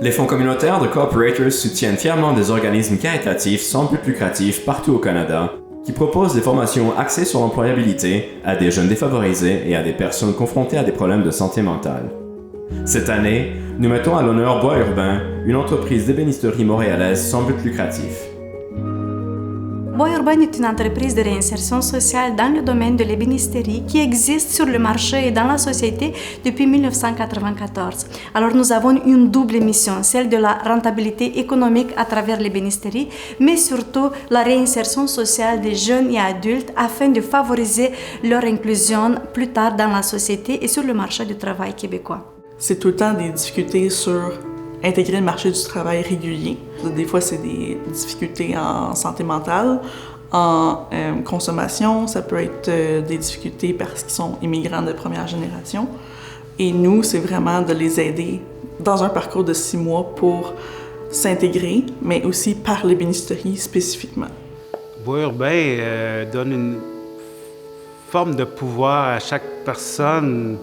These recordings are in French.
Les fonds communautaires de Cooperators soutiennent fièrement des organismes caritatifs sans but lucratif partout au Canada qui proposent des formations axées sur l'employabilité à des jeunes défavorisés et à des personnes confrontées à des problèmes de santé mentale. Cette année, nous mettons à l'honneur Bois Urbain, une entreprise d'ébénisterie montréalaise sans but lucratif. Bois Urbain est une entreprise de réinsertion sociale dans le domaine de l'ébénisterie qui existe sur le marché et dans la société depuis 1994. Alors nous avons une double mission, celle de la rentabilité économique à travers l'ébénisterie, mais surtout la réinsertion sociale des jeunes et adultes afin de favoriser leur inclusion plus tard dans la société et sur le marché du travail québécois. C'est tout le temps des difficultés sur intégrer le marché du travail régulier. Des fois, c'est des difficultés en santé mentale, en consommation. Ça peut être des difficultés parce qu'ils sont immigrants de première génération. Et nous, c'est vraiment de les aider dans un parcours de 6 mois pour s'intégrer, mais aussi par l'ébénisterie spécifiquement. Bois Urbain donne une forme de pouvoir à chaque personne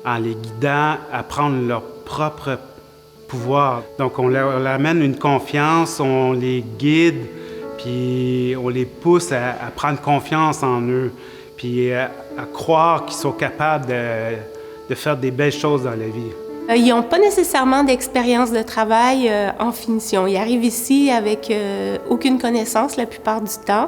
en les guidant à prendre leur propre pouvoir. Donc, on leur amène une confiance, on les guide, puis on les pousse à prendre confiance en eux, puis à croire qu'ils sont capables de faire des belles choses dans la vie. Ils n'ont pas nécessairement d'expérience de travail en finition. Ils arrivent ici avec aucune connaissance la plupart du temps.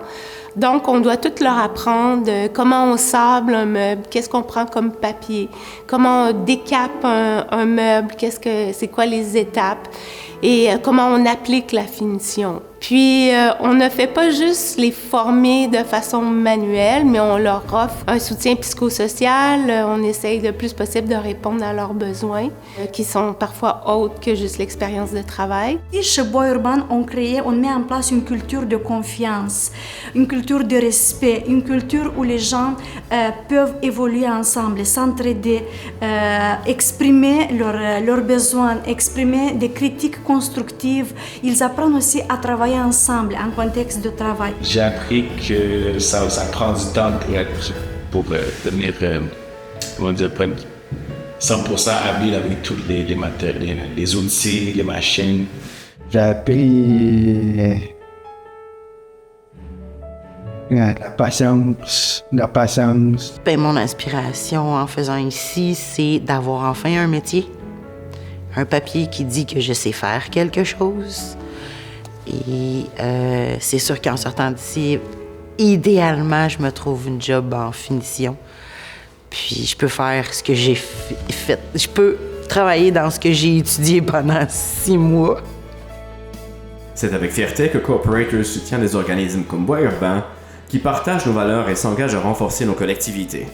Donc, on doit tout leur apprendre comment on sable un meuble, qu'est-ce qu'on prend comme papier, comment on décape un meuble, c'est quoi les étapes et comment on applique la finition. Puis, on ne fait pas juste les former de façon manuelle, mais on leur offre un soutien psychosocial. On essaye le plus possible de répondre à leurs besoins, qui sont parfois autres que juste l'expérience de travail. Et chez Bois Urbain, on met en place une culture de confiance, une culture de respect, une culture où les gens peuvent évoluer ensemble, s'entraider, exprimer leurs besoins, exprimer des critiques constructives. Ils apprennent aussi à travailler ensemble en contexte de travail. J'ai appris que ça prend du temps pour devenir 100% habile avec tous les matériels, les outils, les machines. J'ai appris la patience. Mon inspiration en faisant ici, c'est d'avoir enfin un métier, un papier qui dit que je sais faire quelque chose. Et c'est sûr qu'en sortant d'ici, idéalement, je me trouve une job en finition. Puis je peux faire ce que j'ai fait. Je peux travailler dans ce que j'ai étudié pendant 6 mois. C'est avec fierté que Cooperators soutient des organismes comme Bois Urbain qui partagent nos valeurs et s'engagent à renforcer nos collectivités.